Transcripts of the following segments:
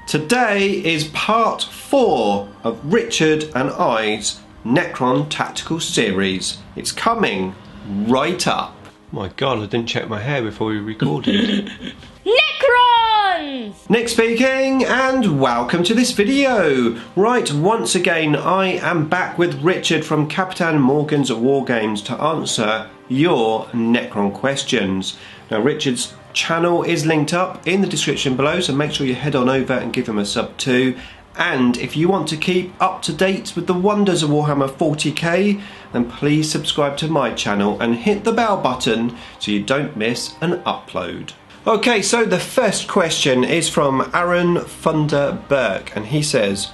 Today is part 4 of Richard and I's Necron Tactical series. It's coming right up. My God, I didn't check my hair before we recorded. Necrons! Nick speaking, and welcome to this video. Right, once again I am back with Richard from Capatan Morgan's Wargames to answer your Necron questions. Now Richard's channel is linked up in the description below, so make sure you head on over and give him a sub too. And if you want to keep up to date with the Wonders of Warhammer 40k, then please subscribe to my channel and hit the bell button so you don't miss an upload. Okay, so the first question is from Aaron Thunder Burke, and he says,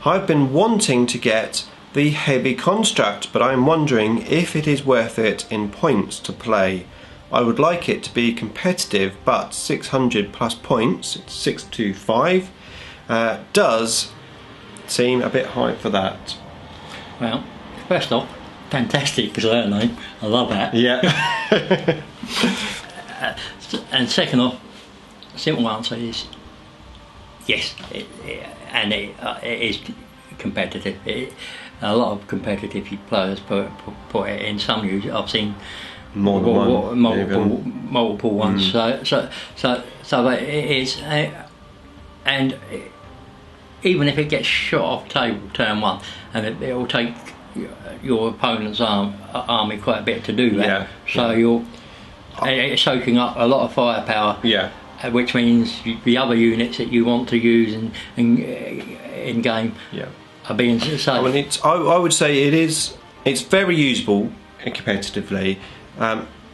I've been wanting to get the heavy construct, but I'm wondering if it is worth it in points to play. I would like it to be competitive, but 600 plus points, it's 625, does seem a bit high for that. Well, first off, fantastic surname. I love that. Yeah. And second off, simple answer is yes, it is competitive. A lot of competitive players put it in. Some use it. I've seen more than one, multiple ones. So it is, and even if it gets shot off table turn one, and it will take your opponent's army quite a bit to do that. Yeah. So you're soaking up a lot of firepower. Yeah. Which means the other units that you want to use in game are being safe. I mean, I would say it's very usable competitively.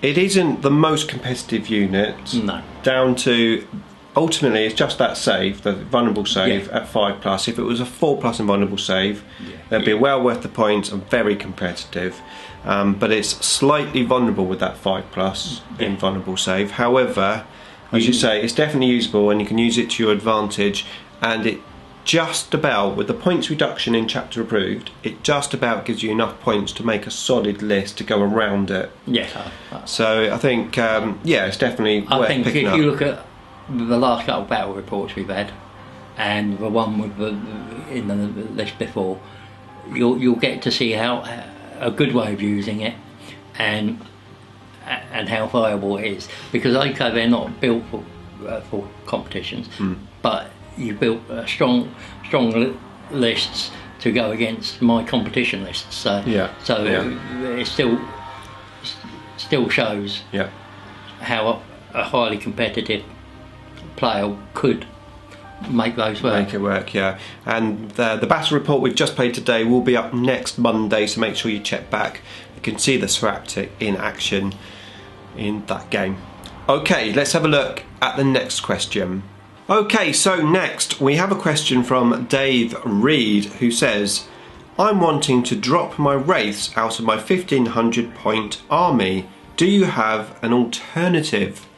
It isn't the most competitive unit. No. Down to ultimately it's just that save, the vulnerable save at 5+. If it was a 4+ invulnerable save, they'd be well worth the points and very competitive. But it's slightly vulnerable with that 5+ invulnerable save. However, as you say, it's definitely usable and you can use it to your advantage, and it just about, with the points reduction in chapter approved, it just about gives you enough points to make a solid list to go around it. Yes. So I think, it's definitely worth picking up. I think if you look at the last couple of battle reports we've had, and the one with in the list before, you'll get to see how a good way of using it, and how viable it is. Because okay, they're not built for competitions, but you built strong lists to go against my competition lists. So it still shows how a highly competitive player could make those work. Make it work, yeah. And the battle report we've just played today will be up next Monday, so make sure you check back. You can see the Seraptic in action in that game. Okay, let's have a look at the next question. Okay, so next we have a question from Dave Reed, who says, I'm wanting to drop my Wraiths out of my 1500 point army. Do you have an alternative?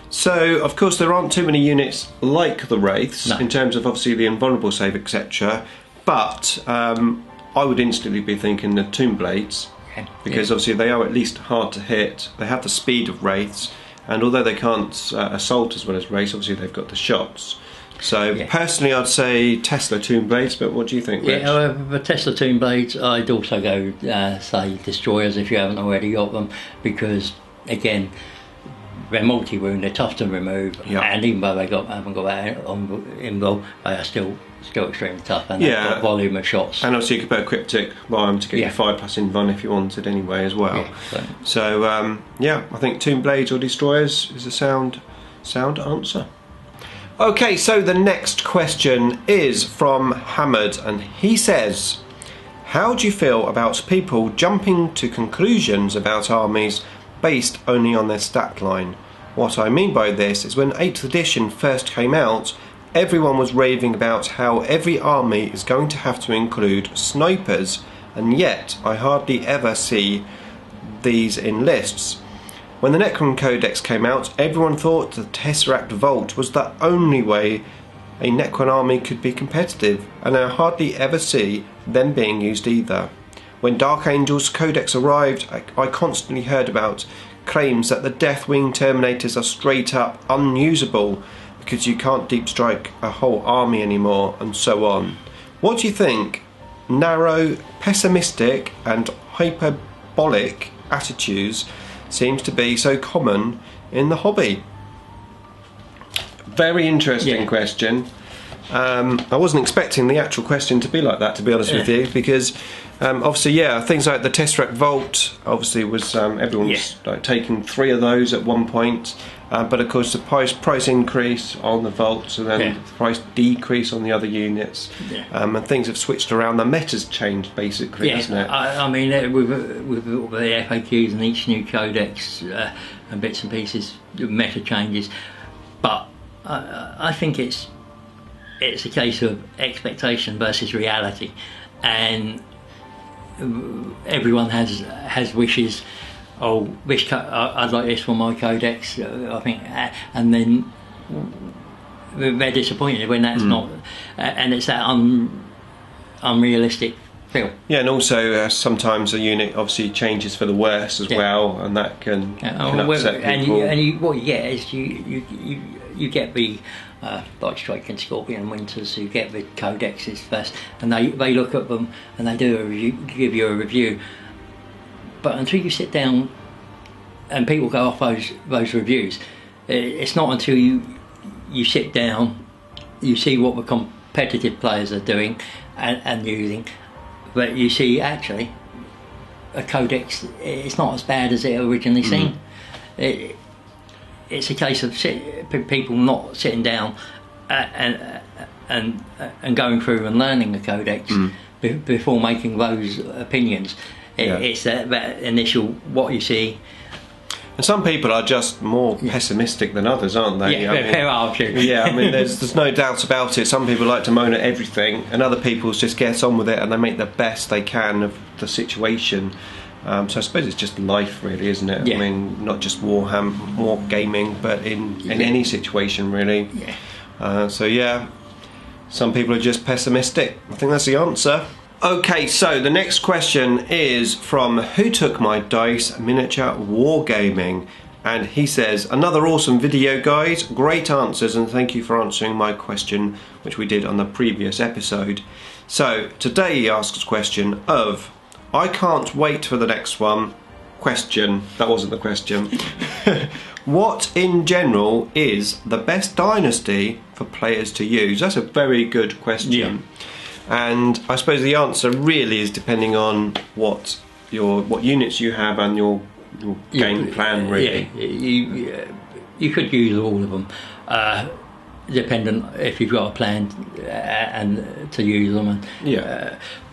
So, of course, there aren't too many units like the Wraiths in terms of obviously the invulnerable save, etc. But I would instantly be thinking the Tomb Blades, because obviously they are at least hard to hit. They have the speed of Wraiths, and although they can't assault as well as Wraiths, obviously they've got the shots. So personally, I'd say Tesla Tomb Blades. But what do you think, Rich? Yeah, the Tesla Tomb Blades, I'd also go say Destroyers if you haven't already got them, because again, they're multi-wound, they're tough to remove, and even though they haven't got that on invul, they are still extremely tough, and they've got volume of shots. And also you could put a cryptic rhyme to get your 5+ invuln if you wanted anyway as well. So I think Tomb Blades or Destroyers is a sound answer. Okay, so the next question is from Hamad, and he says, how do you feel about people jumping to conclusions about armies based only on their stat line? What I mean by this is when 8th edition first came out, everyone was raving about how every army is going to have to include snipers, and yet I hardly ever see these in lists. When the Necron Codex came out, everyone thought the Tesseract Vault was the only way a Necron army could be competitive, and I hardly ever see them being used either. When Dark Angel's Codex arrived, I constantly heard about claims that the Deathwing Terminators are straight up unusable because you can't deep strike a whole army anymore, and so on. What do you think narrow, pessimistic and hyperbolic attitudes seems to be so common in the hobby? Very interesting question. I wasn't expecting the actual question to be like that, to be honest with you, because obviously, things like the Tesseract Vault obviously was everyone was like taking 3 of those at one point, but of course the price increase on the Vaults and then the price decrease on the other units, and things have switched around. The meta's changed basically, hasn't it? I mean, with the FAQs and each new codex and bits and pieces, the meta changes, but I think it's a case of expectation versus reality, and everyone has wishes. Oh, I'd like this for my codex, I think, and then they're disappointed when that's not, and it's that unrealistic feel. Yeah, and also sometimes a unit obviously changes for the worse as well, and that can upset people. And what you get is you get the Light Strike and Scorpion Winters who get the codexes first, and they look at them and they do a review, give you a review. But until you sit down and people go off those reviews, it's not until you sit down, you see what the competitive players are doing and using, that you see actually a codex, it's not as bad as it originally seemed. It's a case of people not sitting down and going through and learning the codex before making those opinions. It's that initial what you see. And some people are just more pessimistic than others, aren't they? Yeah, there are a few. Yeah, I mean, there's no doubt about it. Some people like to moan at everything, and other people just get on with it and they make the best they can of the situation. So I suppose it's just life, really, isn't it? Yeah. I mean, not just Wargaming, but in any situation, really. Yeah. Some people are just pessimistic. I think that's the answer. Okay, so the next question is from Who Took My Dice Miniature Wargaming, and he says, another awesome video, guys, great answers, and thank you for answering my question which we did on the previous episode. So today he asks a question of, I can't wait for the next one. Question, that wasn't the question. What in general is the best dynasty for players to use? That's a very good question. Yeah. And I suppose the answer really is depending on what units you have and your game plan, really. Yeah, you could use all of them, depending if you've got a plan and to use them.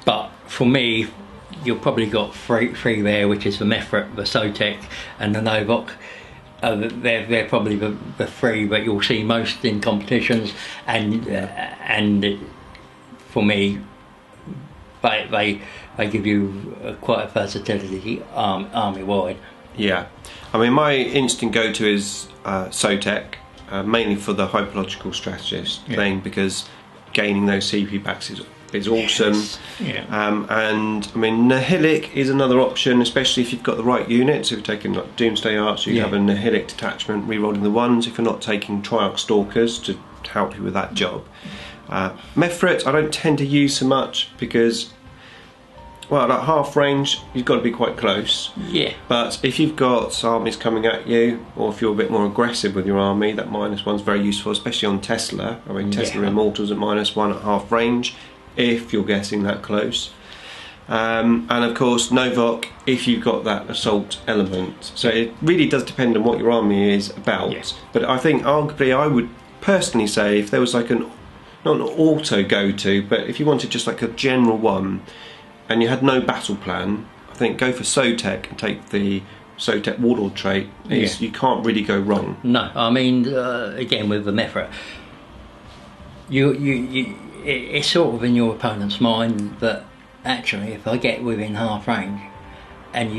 But for me, you've probably got three there, which is the Mefret, the Sotek, and the Novok. They're probably the 3 that you'll see most in competitions, and for me, they give you quite a versatility army wide. Yeah, I mean, my instant go-to is Sotek, mainly for the hyperlogical strategist thing, because gaining those CP backs is awesome. Yes. Yeah. And I mean, Nihilic is another option, especially if you've got the right units. If you're taking like Doomsday Arts, you have a Nihilic detachment, re-rolling the 1s. If you're not taking Triarch Stalkers to help you with that job. Mefret I don't tend to use so much because, well, at half range you've got to be quite close. Yeah. But if you've got armies coming at you, or if you're a bit more aggressive with your army, that -1's very useful, especially on Tesla. I mean, Tesla Immortals at -1 at half range, if you're getting that close. And of course Novok if you've got that assault element. So it really does depend on what your army is about. Yes. But I think arguably I would personally say if there was like not an auto go-to, but if you wanted just like a general one and you had no battle plan, I think go for Sotek and take the Sotek Warlord trait. You can't really go wrong. No, I mean, again with the Mefret, it's sort of in your opponent's mind that actually if I get within half range, and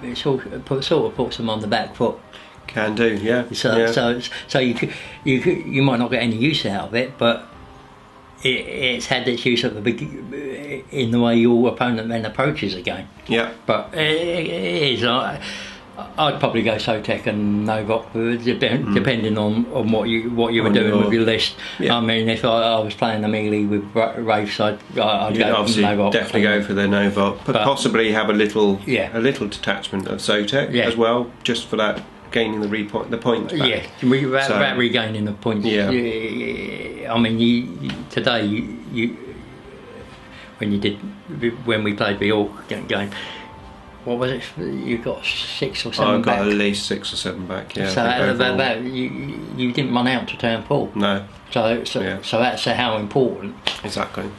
it sort of puts them on the back foot. Can do, yeah. So you might not get any use out of it, but it's had its use at the in the way your opponent then approaches the game. Yeah. But it is. I'd probably go Sotek and Novok, depending on what you were doing with your list. Yeah. I mean, if I was playing a melee with Wraiths, I'd go obviously Novok. Definitely go for the Novok, but possibly have a little detachment of Sotek as well, just for that gaining the points back. Yeah, without regaining the points. Yeah. I mean, today when we played the Orc game. What was it? You got 6 or 7 back? I got at least 6 or 7 back, yeah. So you didn't run out to turn 4. No. So that's how important. Exactly.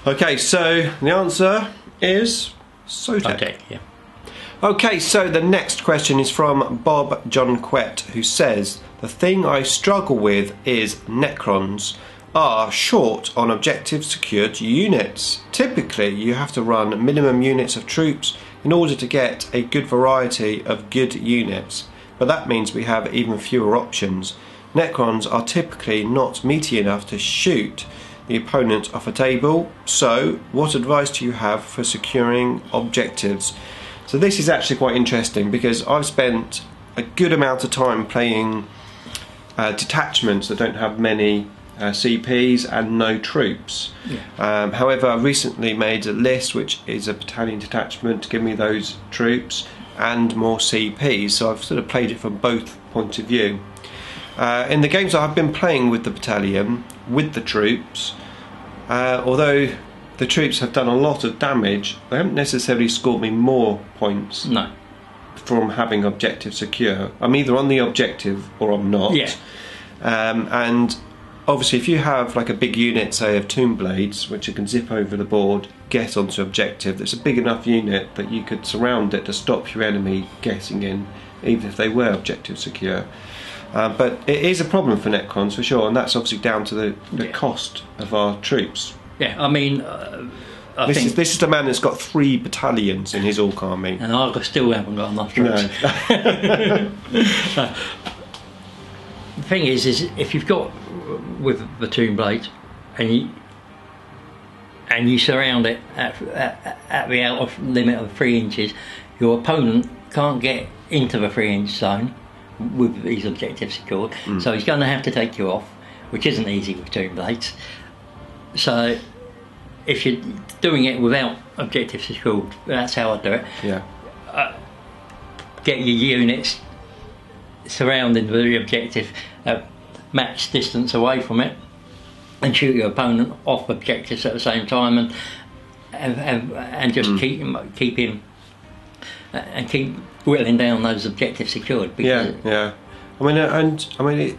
Okay, so the answer is Sotek. Yeah. Okay, so the next question is from Bob John Quett, who says, the thing I struggle with is Necrons are short on objective secured units. Typically, you have to run minimum units of troops in order to get a good variety of good units, but that means we have even fewer options. Necrons are typically not meaty enough to shoot the opponent off a table, so what advice do you have for securing objectives? So this is actually quite interesting because I've spent a good amount of time playing detachments that don't have many CPs and no troops. Yeah. However, I recently made a list which is a battalion detachment to give me those troops and more CPs, so I've sort of played it from both points of view. In the games I've been playing with the battalion, with the troops, although the troops have done a lot of damage, they haven't necessarily scored me more points from having objective secure. I'm either on the objective or I'm not. Yeah. And obviously, if you have like a big unit, say of Tomb Blades, which you can zip over the board, get onto objective, that's a big enough unit that you could surround it to stop your enemy getting in, even if they were objective secure. But it is a problem for Necrons for sure, and that's obviously down to the cost of our troops. Yeah, I mean, this is the man that's got 3 battalions in his Orc army, and I still haven't got enough troops. No. The thing is if you've got with the Tomb Blades and you surround it at the outer limit of 3 inches, your opponent can't get into the 3-inch zone with these objectives secured, so he's going to have to take you off, which isn't easy with Tomb Blades. So if you're doing it without objectives secured, that's how I do it. Yeah. Get your units surrounding the objective at match distance away from it, and shoot your opponent off objectives at the same time, and just keep him and keep whittling down those objectives secured. Yeah. I mean, it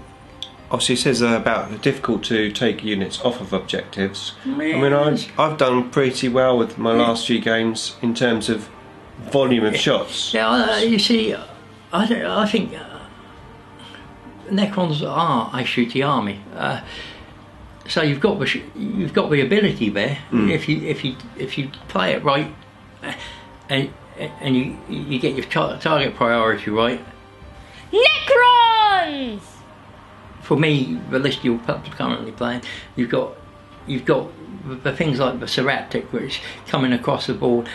obviously says about difficult to take units off of objectives. I mean, I've done pretty well with my last few games in terms of volume of shots. Yeah, you see, I think Necrons are a shooty army, so you've got the ability there if you play it right, and you get your target priority right. Necrons. For me, the list you're currently playing, you've got the things like the Seraptic, which coming across the board,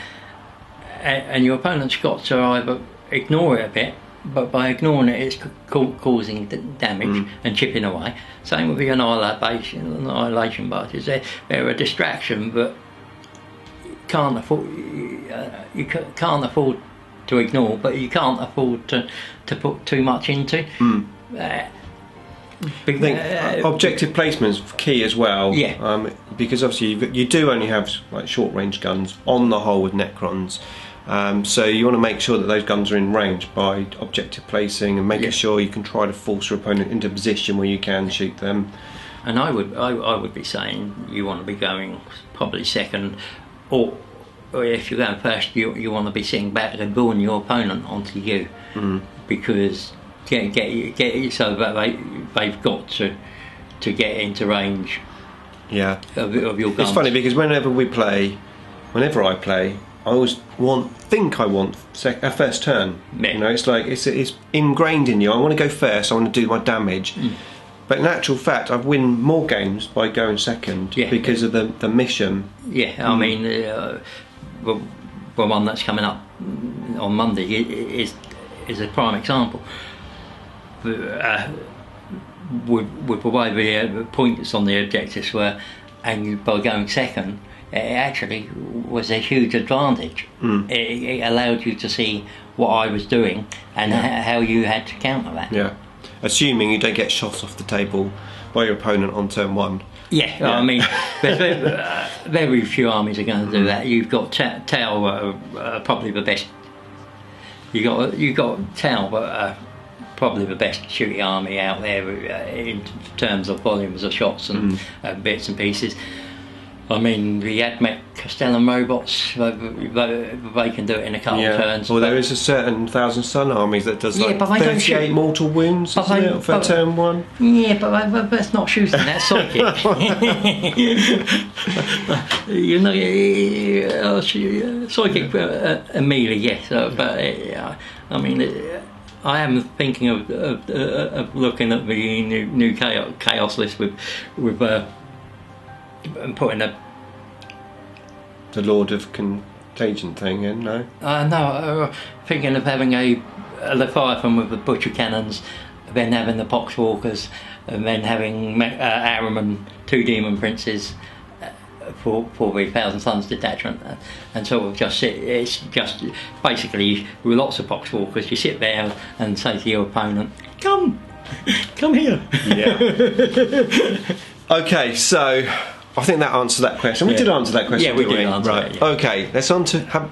and your opponent's got to either ignore it a bit, but by ignoring it, it's causing damage and chipping away. Same with the annihilation parties. They're a distraction, but you can't afford to ignore, but you can't afford to put too much into. I think objective placement's key as well. Yeah. Because obviously you do only have like short range guns on the whole with Necrons. So you want to make sure that those guns are in range by objective placing and making sure you can try to force your opponent into a position where you can shoot them. And I would be saying you want to be going probably second, or if you're going first, you want to be sitting back and drawing your opponent onto you, because get so that they've got to get into range. Yeah. Of your guns. It's funny because whenever I play, I always think I want a first turn. Yeah. You know, it's like it's ingrained in you. I want to go first. I want to do my damage. But in actual fact, I win more games by going second because of the mission. Yeah, I mean, the one that's coming up on Monday is a prime example. With the way the points on the objectives were, and by going second, it actually was a huge advantage. It allowed you to see what I was doing and how you had to counter that. Yeah, assuming you don't get shot off the table by your opponent on turn 1. Yeah. I mean, very few armies are going to do that. You've got Tau, probably the best. You got Tau, but probably the best shooting army out there in terms of volumes of shots and bits and pieces. I mean, the Admech Castellan robots, they can do it in a couple of turns. Well, there is a certain Thousand Sun armies that does like but they don't 38 shoot. mortal wounds, isn't it, for turn 1? Yeah, but that's not shooting, that's psychic. You know, psychic melee, yes, but I mean, I am thinking of looking at the new chaos list with putting the Lord of Contagion thing in, no? Thinking of having a Leviathan with the Butcher Cannons, then having the Poxwalkers, and then having Aram and 2 Demon Princes for the Thousand Suns detachment, and sort of just sit. It's just basically with lots of Poxwalkers, you sit there and say to your opponent, come here. Yeah. Okay, so I think that answers that question. We did answer that question. Yeah, we did answer right. it. Yeah. Okay, let's on to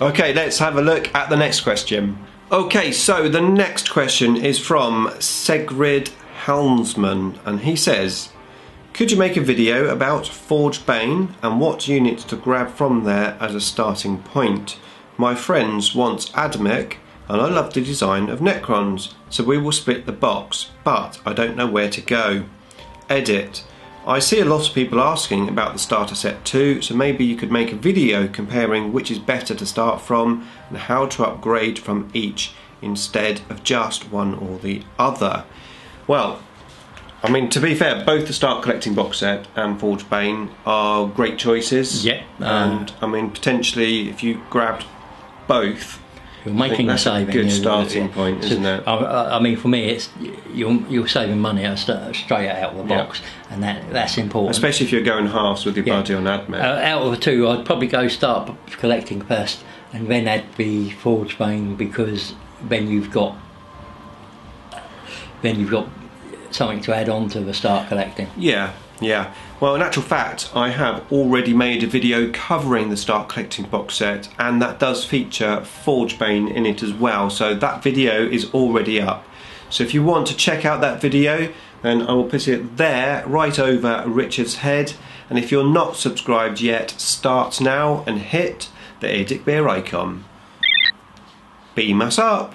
Okay, let's have a look at the next question. Okay, so the next question is from Segrid Helmsman, and he says, could you make a video about Forge Bane and what units to grab from there as a starting point? My friends want Admech, and I love the design of Necrons, so we will split the box, but I don't know where to go. Edit. I see a lot of people asking about the starter set too, so maybe you could make a video comparing which is better to start from and how to upgrade from each instead of just one or the other. Well, I mean, to be fair, both the Start Collecting box set and Forge Bane are great choices. Yeah. And I mean, potentially, if you grabbed both, you're making a saving. A good starting point, isn't it? I mean, for me, it's you're saving money straight out of the box, and that's important. Especially if you're going halves with your buddy on Admech. Out of the two, I'd probably go Start Collecting first, and then add the Forge Bane, because then you've got something to add on to the Start Collecting. Yeah. Well, in actual fact, I have already made a video covering the Start Collecting box set, and that does feature Forge Bane in it as well, so that video is already up. So if you want to check out that video, then I will put it there, right over Richard's head, and if you're not subscribed yet, start now and hit the IDICBeer icon. Beam us up!